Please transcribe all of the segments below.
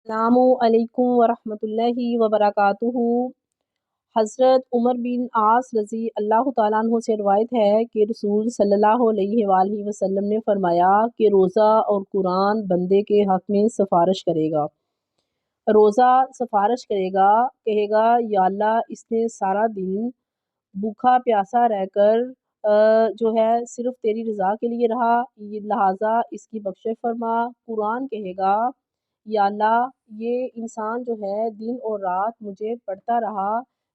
अस्सलामु अलैकुम वरहमतुल्लाहि वबरकातुहू। हज़रत उमर बिन आस रज़ी अल्लाह ताला अन्हु से रवायत है कि रसूल सल्लल्लाहु अलैहि वसल्लम ने फरमाया कि रोज़ा और कुरान बंदे के हक़ में सिफारिश करेगा। रोज़ा सिफारिश करेगा, कहेगा या अल्लाह इसने सारा दिन भूखा प्यासा रहकर जो है सिर्फ़ तेरी रज़ा के लिए रहा, ये लिहाज़ा इसकी बख्शिश फरमा। कुरान कहेगा या अल्लाह ये इंसान जो है दिन और रात मुझे पढ़ता रहा,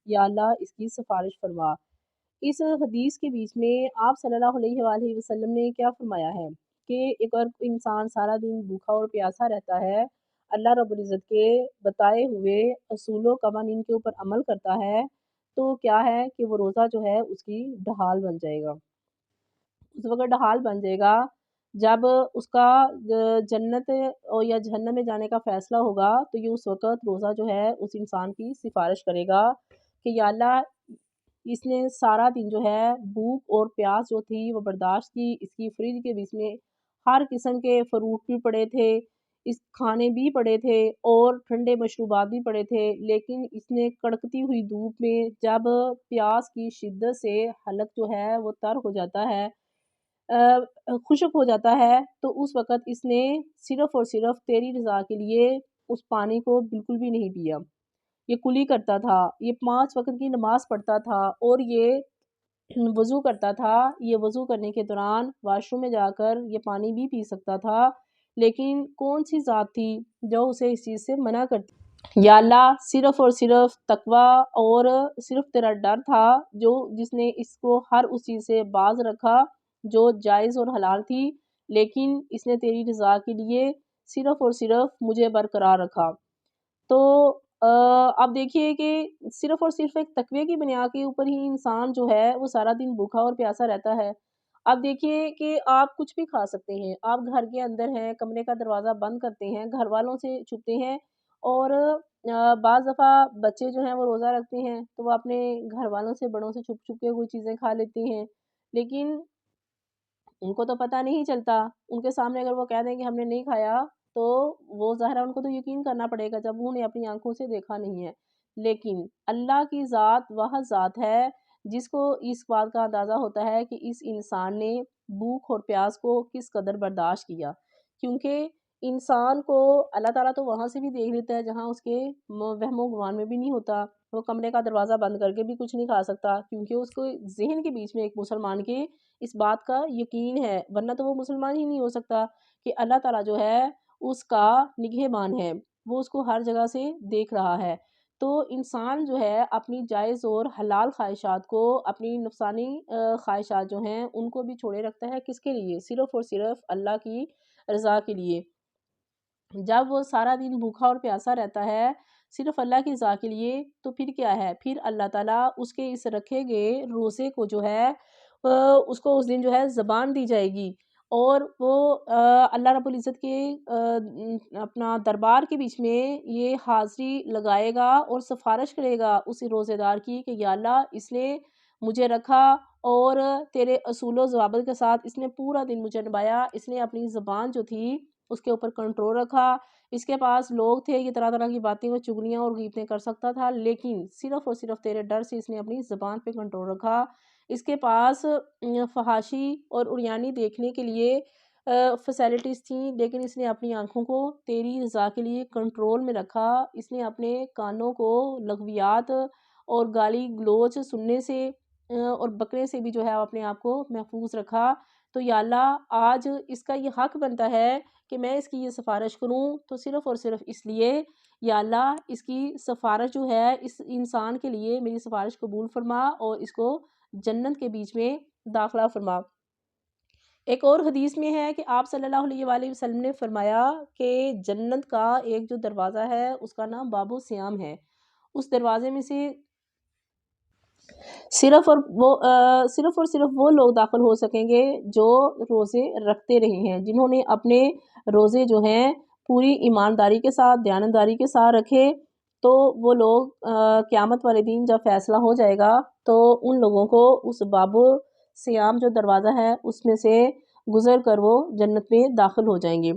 या अल्लाह इसकी सिफारिश फरमा। इस हदीस के बीच में आप सल्लल्लाहु अलैहि वसल्लम ने क्या फरमाया है कि अगर इंसान सारा दिन भूखा और प्यासा रहता है, अल्लाह रब्बुल इज़्ज़त के बताए हुए असूलों कवानीन के ऊपर अमल करता है, तो क्या है कि वो रोज़ा जो है उसकी ढाल बन जाएगा। उस वक़्त ढाल बन जाएगा जब उसका जन्नत और या जहन्नम में जाने का फ़ैसला होगा, तो ये उस वक़्त रोज़ा जो है उस इंसान की सिफ़ारिश करेगा कि या अल्लाह इसने सारा दिन जो है भूख और प्यास जो थी वो बर्दाश्त की, इसकी फ्रिज के बीच में हर किस्म के फ्रूट भी पड़े थे, इस खाने भी पड़े थे और ठंडे मशरूबात भी पड़े थे, लेकिन इसने कड़कती हुई धूप में जब प्यास की शिद्दत से हलक जो है वो तर हो जाता है, खुश्क हो जाता है, तो उस वक़्त इसने सिर्फ़ और सिर्फ़ तेरी रज़ा के लिए उस पानी को बिल्कुल भी नहीं पिया। ये कुली करता था, ये 5 वक़्त की नमाज़ पढ़ता था और ये वज़ू करता था। ये वज़ू करने के दौरान वॉशरूम में जाकर ये पानी भी पी सकता था, लेकिन कौन-सी ज़ात थी जो उसे इस चीज़ से मना करती। या अल्लाह सिर्फ़ और सिर्फ़ तक़वा और सिर्फ़ तेरा डर था जो जिसने इसको हर उस चीज़ से बाज़ रखा जो जायज़ और हलाल थी, लेकिन इसने तेरी रज़ा के लिए सिर्फ़ और सिर्फ़ मुझे बरकरार रखा। तो आप देखिए कि सिर्फ़ और सिर्फ़ एक तक़वे की बुनियाद के ऊपर ही इंसान जो है वो सारा दिन भूखा और प्यासा रहता है। आप देखिए कि आप कुछ भी खा सकते हैं, आप घर के अंदर हैं, कमरे का दरवाज़ा बंद करते हैं, घरवालों से छुपते हैं और बाज़ दफ़ा बच्चे जो हैं वो रोज़ा रखते हैं, तो वो अपने घरवालों से, बड़ों से छुप-छुप के कोई चीज़ें खा लेते हैं। लेकिन उनको तो पता नहीं चलता, उनके सामने अगर वो कह दें कि हमने नहीं खाया, तो वो ज़ाहिर है उनको तो यकीन करना पड़ेगा जब उन्होंने अपनी आँखों से देखा नहीं है। लेकिन अल्लाह की ज़ात वह ज़ात है जिसको इस बात का अंदाज़ा होता है कि इस इंसान ने भूख और प्यास को किस कदर बर्दाश्त किया। क्योंकि इंसान को अल्लाह ताला तो वहाँ से भी देख लेता है जहाँ उसके वहमो-गुमान में भी नहीं होता। वो कमरे का दरवाज़ा बंद करके भी कुछ नहीं खा सकता, क्योंकि उसको ज़हन के बीच में एक मुसलमान के इस बात का यकीन है, वरना तो वो मुसलमान ही नहीं हो सकता कि अल्लाह ताला जो है उसका निगहबान है, वो उसको हर जगह से देख रहा है। तो इंसान जो है अपनी जायज़ और हलाल ख़्वाहिशात को, अपनी नुक़सानी ख़्वाहिशात जो हैं उनको भी छोड़े रखता है, किसके लिए? सिर्फ़ और सिर्फ़ अल्लाह की रज़ा के लिए। जब वो सारा दिन भूखा और प्यासा रहता है, सिर्फ़ अल्लाह की रज़ा के लिए, तो फिर क्या है? फिर अल्लाह ताला उसके इस रखे गए रोज़े को जो है उसको उस दिन जो है ज़बान दी जाएगी और वो अल्लाह रब्बुल इज़्ज़त के अपना दरबार के बीच में ये हाज़री लगाएगा और सिफ़ारिश करेगा उस रोज़ेदार की कि या अल्लाह इसने मुझे रखा और तेरे असूलो ज़वाबित के साथ इसने पूरा दिन मुझे निभाया, इसने अपनी ज़बान जो थी उसके ऊपर कंट्रोल रखा। इसके पास लोग थे, ये तरह-तरह की बातें और चुगलियाँ और गीबतें कर सकता था, लेकिन सिर्फ़ और सिर्फ़ तेरे डर से इसने अपनी ज़बान पे कंट्रोल रखा। इसके पास फ़हाशी और उरियानी देखने के लिए फ़ैसिलिटीज़ थी, लेकिन इसने अपनी आँखों को तेरी रज़ा के लिए कंट्रोल में रखा। इसने अपने कानों को लग़वियात और गाली-गलौच सुनने से और बकने से भी जो है अपने आप को महफ़ूज़ रखा। तो या अल्लाह आज इसका ये हक़ बनता है कि मैं इसकी ये सिफ़ारिश करूँ, तो सिर्फ़ और सिर्फ़ इसलिए या अल्लाह इसकी सिफ़ारिश जो है इस इंसान के लिए मेरी सिफ़ारिश कबूल फ़रमा और इसको जन्नत के बीच में दाखिला फ़रमा। एक और हदीस में है कि आप सल्लल्लाहु अलैहि वसल्लम ने फ़रमाया कि जन्नत का एक जो दरवाज़ा है उसका नाम बाबु सियाम है। उस दरवाज़े में से सिर्फ़ और सिर्फ़ वो लोग दाखिल हो सकेंगे जो रोज़े रखते रहे हैं, जिन्होंने अपने रोज़े जो हैं पूरी ईमानदारी के साथ, दयानतदारी के साथ रखे, तो वो लोग क़यामत वाले दिन जब फ़ैसला हो जाएगा, तो उन लोगों को उस बाबु सियाम जो दरवाज़ा है उसमें से गुज़र कर वो जन्नत में दाखिल हो जाएँगे।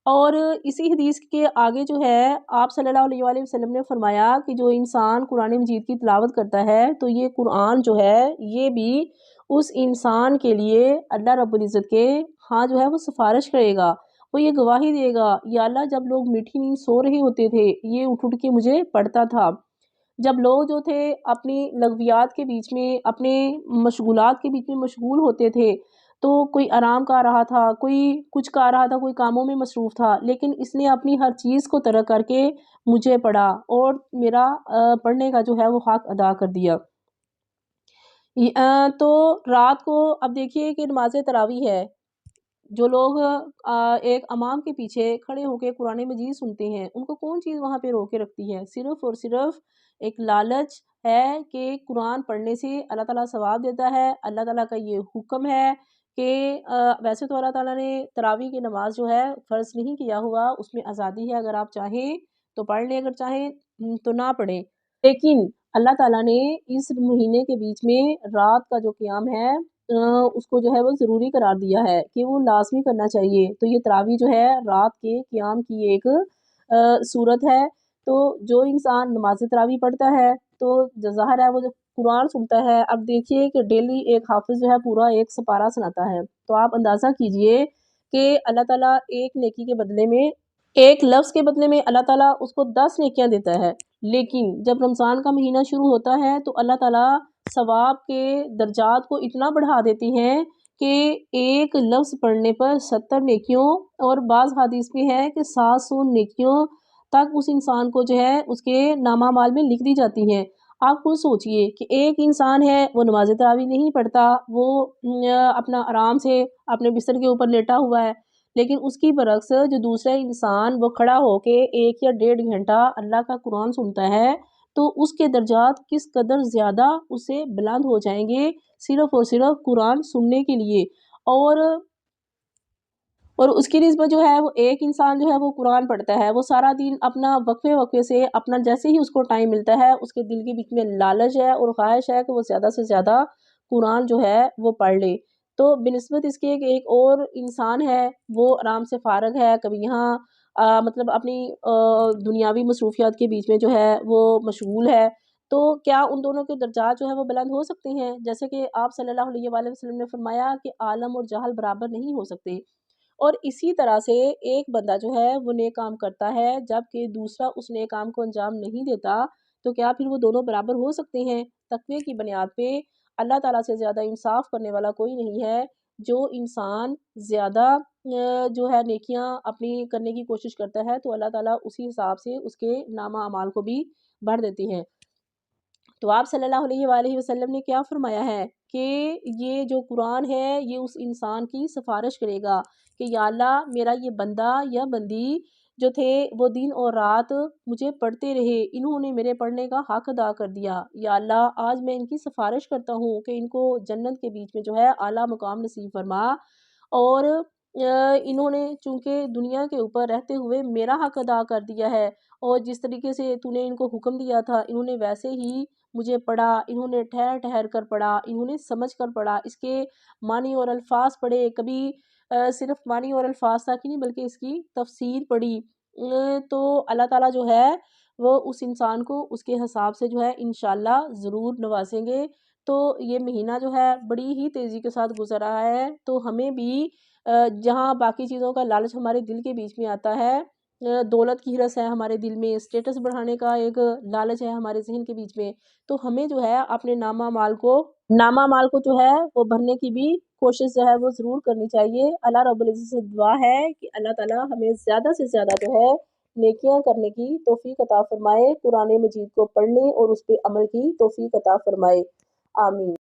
اور اسی حدیث کے آگے جو ہے آپ صلی اللہ علیہ وآلہ وسلم نے فرمایا کہ جو انسان قرآن مجید کی تلاوت کرتا ہے تو یہ قرآن جو ہے یہ بھی اس انسان کے لیے اللہ رب العزت کے ہاں جو ہے وہ سفارش کرے گا، وہ یہ گواہی دے گا، یا اللہ جب لوگ میٹھی نیند سو رہے ہوتے تھے یہ اٹھ کے مجھے پڑھتا تھا، جب لوگ جو تھے اپنی لغویات کے بیچ میں اپنے مشغولات کے بیچ میں مشغول ہوتے تھے، تو کوئی آرام کر رہا تھا، کوئی کچھ کر رہا تھا، کوئی کاموں میں مصروف تھا، لیکن اس نے اپنی ہر چیز کو ترک کر کے مجھے پڑھا اور میرا پڑھنے کا جو ہے وہ حق ادا کر دیا۔ تو رات کو اب دیکھیے کہ نماز تراویح ہے، جو لوگ ایک امام کے پیچھے کھڑے ہو کے قرآن مجید سنتے ہیں ان کو کون چیز وہاں پہ رو کے رکھتی ہے؟ صرف اور صرف ایک لالچ ہے کہ قرآن پڑھنے سے اللہ تعالیٰ ثواب دیتا ہے، اللہ تعالیٰ کا یہ حکم ہے کہ ویسے تو اللہ تعالیٰ نے تراویح کی نماز جو ہے فرض نہیں کیا ہوا، اس میں آزادی ہے، اگر آپ چاہیں تو پڑھ لیں، اگر چاہیں تو نہ پڑھیں، لیکن اللہ تعالیٰ نے اس مہینے کے بیچ میں رات کا جو قیام ہے اس کو جو ہے وہ ضروری قرار دیا ہے کہ وہ لازمی کرنا چاہیے، تو یہ تراویح جو ہے رات کے قیام کی ایک صورت ہے، تو جو انسان نماز تراویح پڑھتا ہے تو ظاہر ہے وہ جو قرآن سنتا ہے، اب دیکھیے کہ ڈیلی ایک حافظ جو ہے پورا ایک سپارہ سناتا ہے، تو آپ اندازہ کیجئے کہ اللہ تعالیٰ ایک نیکی کے بدلے میں ایک لفظ کے بدلے میں اللہ تعالیٰ اس کو 10 نیکیاں دیتا ہے، لیکن جب رمضان کا مہینہ شروع ہوتا ہے تو اللہ تعالیٰ ثواب کے درجات کو اتنا بڑھا دیتی ہیں کہ ایک لفظ پڑھنے پر 70 نیکیوں اور بعض حدیث میں ہے کہ 700 نیکیوں تک اس انسان کو جو ہے اس کے نامہ اعمال میں لکھ دی جاتی ہیں۔ آپ خود سوچئے کہ ایک انسان ہے وہ نماز تراویح نہیں پڑھتا، وہ اپنا آرام سے اپنے بستر کے اوپر لیٹا ہوا ہے، لیکن اس کی برعکس جو دوسرا انسان وہ کھڑا ہو کے 1 یا 1.5 گھنٹہ اللہ کا قرآن سنتا ہے تو اس کے درجات کس قدر زیادہ اسے بلند ہو جائیں گے صرف اور صرف قرآن سننے کے لیے، اور اس کی نسبت جو ہے وہ ایک انسان جو ہے وہ قرآن پڑھتا ہے، وہ سارا دن اپنا وقفے وقفے سے اپنا جیسے ہی اس کو ٹائم ملتا ہے اس کے دل کے بیچ میں لالچ ہے اور خواہش ہے کہ وہ زیادہ سے زیادہ قرآن جو ہے وہ پڑھ لے، تو بنسبت اس کے کہ ایک اور انسان ہے وہ آرام سے فارغ ہے، کبھی یہاں مطلب اپنی دنیاوی مصروفیات کے بیچ میں جو ہے وہ مشغول ہے، تو کیا ان دونوں کے درجات جو ہے وہ بلند ہو سکتے ہیں؟ جیسے کہ آپ صلی اللہ علیہ وآلہ وسلم نے فرمایا کہ عالم اور جاہل برابر نہیں ہو سکتے، اور اسی طرح سے ایک بندہ جو ہے وہ نیک کام کرتا ہے جبکہ دوسرا اس نیک کام کو انجام نہیں دیتا، تو کیا پھر وہ دونوں برابر ہو سکتے ہیں؟ تقوی کی بنیاد پہ اللہ تعالیٰ سے زیادہ انصاف کرنے والا کوئی نہیں ہے، جو انسان زیادہ جو ہے نیکیاں اپنی کرنے کی کوشش کرتا ہے تو اللہ تعالیٰ اسی حساب سے اس کے نامہ اعمال کو بھی بڑھ دیتے ہیں۔ تو آپ صلی اللہ علیہ وآلہ وسلم نے کیا فرمایا ہے کہ یہ جو قرآن ہے یہ اس انسان کی سفارش کرے گا کہ یا اللہ میرا یہ بندہ یا بندی جو تھے وہ دن اور رات مجھے پڑھتے رہے، انہوں نے میرے پڑھنے کا حق ادا کر دیا، یا اللہ آج میں ان کی سفارش کرتا ہوں کہ ان کو جنت کے بیچ میں جو ہے اعلیٰ مقام نصیب فرما، اور انہوں نے چونکہ دنیا کے اوپر رہتے ہوئے میرا حق ادا کر دیا ہے، اور جس طریقے سے تو نے ان کو حکم دیا تھا انہوں نے ویسے ہی مجھے پڑھا، انہوں نے ٹھہر ٹھہر کر پڑھا، انہوں نے سمجھ کر پڑھا، اس کے معنی اور الفاظ پڑھے، کبھی صرف معنی اور الفاظ تک ہی نہیں بلکہ اس کی تفسیر پڑھی، تو اللہ تعالیٰ جو ہے وہ اس انسان کو اس کے حساب سے جو ہے انشاءاللہ ضرور نوازیں گے۔ تو یہ مہینہ جو ہے بڑی ہی تیزی کے ساتھ گزر رہا ہے، تو ہمیں بھی جہاں باقی چیزوں کا لالچ ہمارے دل کے بیچ میں آتا ہے، دولت کی ہرس ہے ہمارے دل میں، اسٹیٹس بڑھانے کا ایک لالچ ہے ہمارے ذہن کے بیچ میں، تو ہمیں جو ہے اپنے نامہ مال کو جو ہے وہ بھرنے کی بھی کوشش جو ہے وہ ضرور کرنی چاہیے۔ اللہ رب العزت سے دعا ہے کہ اللہ تعالیٰ ہمیں زیادہ سے زیادہ جو ہے نیکیاں کرنے کی توفیق عطا فرمائے، قرآن مجید کو پڑھنے اور اس پہ عمل کی توفیق عطا فرمائے، آمین۔